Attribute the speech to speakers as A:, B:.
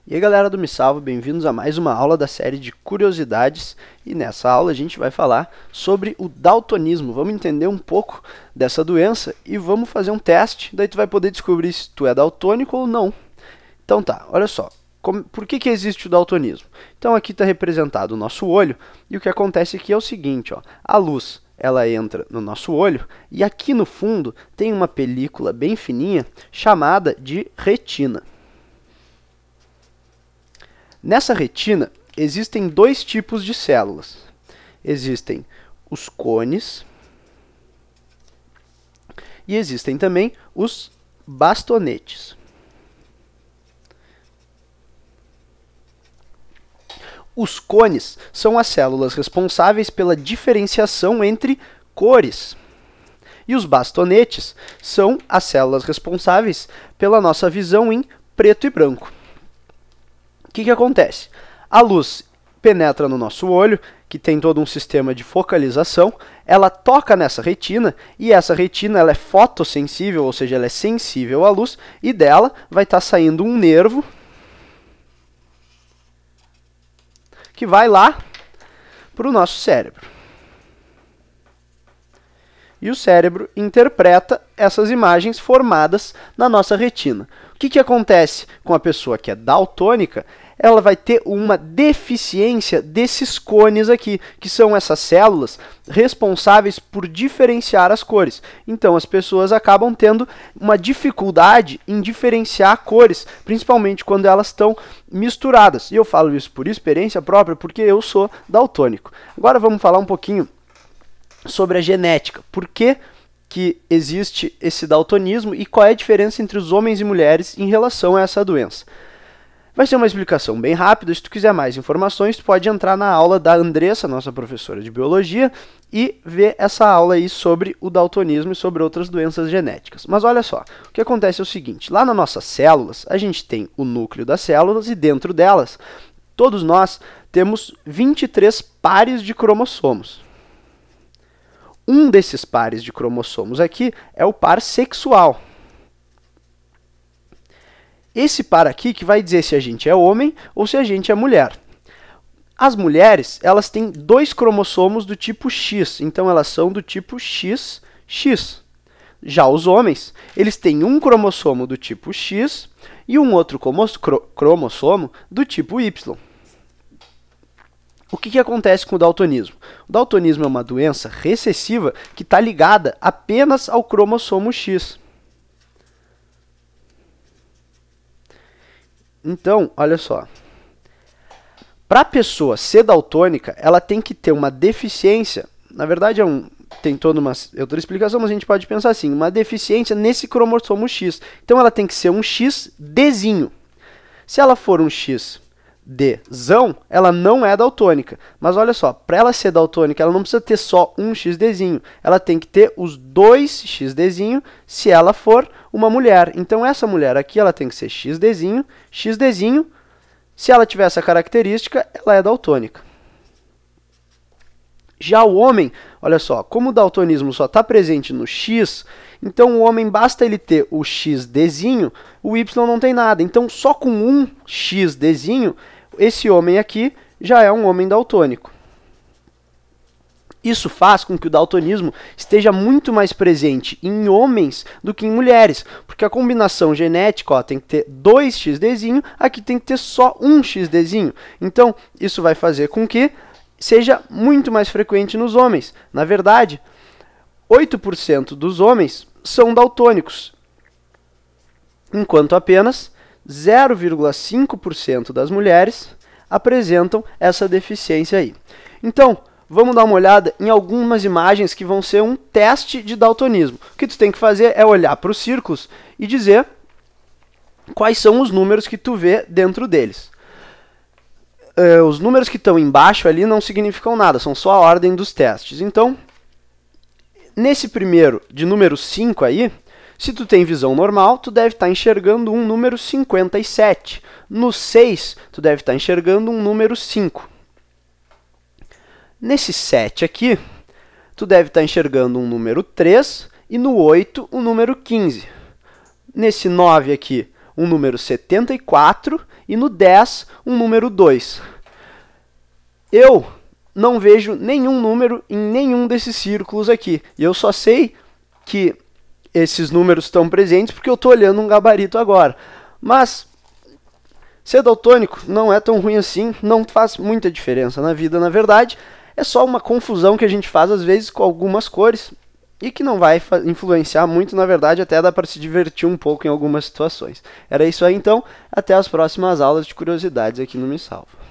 A: E aí galera do Me Salvo, bem-vindos a mais uma aula da série de curiosidades. E nessa aula a gente vai falar sobre o daltonismo. Vamos entender um pouco dessa doença e vamos fazer um teste. Daí tu vai poder descobrir se tu é daltônico ou não. Então tá, olha só. Por que existe o daltonismo? Então aqui está representado o nosso olho e o que acontece aqui é o seguinte, ó, a luz ela entra no nosso olho e aqui no fundo tem uma película bem fininha chamada de retina. Nessa retina existem dois tipos de células. Existem os cones e existem também os bastonetes. Os cones são as células responsáveis pela diferenciação entre cores. E os bastonetes são as células responsáveis pela nossa visão em preto e branco. O que acontece? A luz penetra no nosso olho, que tem todo um sistema de focalização, ela toca nessa retina, e essa retina ela é fotossensível, ou seja, ela é sensível à luz, e dela vai estar saindo um nervo que vai lá para o nosso cérebro. E o cérebro interpreta essas imagens formadas na nossa retina. O que acontece com a pessoa que é daltônica? Ela vai ter uma deficiência desses cones aqui, que são essas células responsáveis por diferenciar as cores. Então, as pessoas acabam tendo uma dificuldade em diferenciar cores, principalmente quando elas estão misturadas. E eu falo isso por experiência própria, porque eu sou daltônico. Agora vamos falar um pouquinho sobre a genética. Por que existe esse daltonismo e qual é a diferença entre os homens e mulheres em relação a essa doença? Vai ser uma explicação bem rápida. Se tu quiser mais informações, tu pode entrar na aula da Andressa, nossa professora de biologia, e ver essa aula aí sobre o daltonismo e sobre outras doenças genéticas. Mas olha só, o que acontece é o seguinte, lá nas nossas células, a gente tem o núcleo das células e dentro delas, todos nós temos 23 pares de cromossomos. Um desses pares de cromossomos aqui é o par sexual. Esse par aqui que vai dizer se a gente é homem ou se a gente é mulher. As mulheres, elas têm dois cromossomos do tipo X, então elas são do tipo XX. Já os homens, eles têm um cromossomo do tipo X e um outro cromossomo do tipo Y. O que acontece com o daltonismo? O daltonismo é uma doença recessiva que está ligada apenas ao cromossomo X. Então, olha só, para a pessoa ser daltônica, ela tem que ter uma deficiência, na verdade tem toda uma outra explicação, mas a gente pode pensar assim, uma deficiência nesse cromossomo X. Então ela tem que ser um XDzinho. Se ela for um XDzão, ela não é daltônica. Mas olha só, para ela ser daltônica, ela não precisa ter só um XDzinho. Ela tem que ter os dois XDzinho se ela for uma mulher. Então essa mulher aqui, ela tem que ser XDzinho. Se ela tiver essa característica, ela é daltônica. Já o homem, olha só, como o daltonismo só está presente no X, então o homem basta ele ter o XDzinho, o Y não tem nada. Então só com um XDzinho, esse homem aqui já é um homem daltônico. Isso faz com que o daltonismo esteja muito mais presente em homens do que em mulheres, porque a combinação genética, ó, tem que ter 2 XDzinho, aqui tem que ter só um XDzinho. Então isso vai fazer com que seja muito mais frequente nos homens. Na verdade, 8% dos homens são daltônicos, enquanto apenas 0,5% das mulheres apresentam essa deficiência aí. Então, vamos dar uma olhada em algumas imagens que vão ser um teste de daltonismo. O que tu tem que fazer é olhar para os círculos e dizer quais são os números que tu vê dentro deles. Os números que estão embaixo ali não significam nada, são só a ordem dos testes. Então, nesse primeiro, de número 5 aí, se tu tem visão normal, tu deve estar enxergando um número 57. No 6, tu deve estar enxergando um número 5. Nesse 7 aqui, tu deve estar enxergando um número 3 e no 8, um número 15. Nesse 9 aqui, um número 74 e no 10 um número 2. Eu não vejo nenhum número em nenhum desses círculos aqui. E eu só sei que esses números estão presentes porque eu estou olhando um gabarito agora. Mas ser daltônico não é tão ruim assim, não faz muita diferença na vida, na verdade. É só uma confusão que a gente faz às vezes com algumas cores e que não vai influenciar muito, na verdade, até dá para se divertir um pouco em algumas situações. Era isso aí então, até as próximas aulas de curiosidades aqui no Me Salva.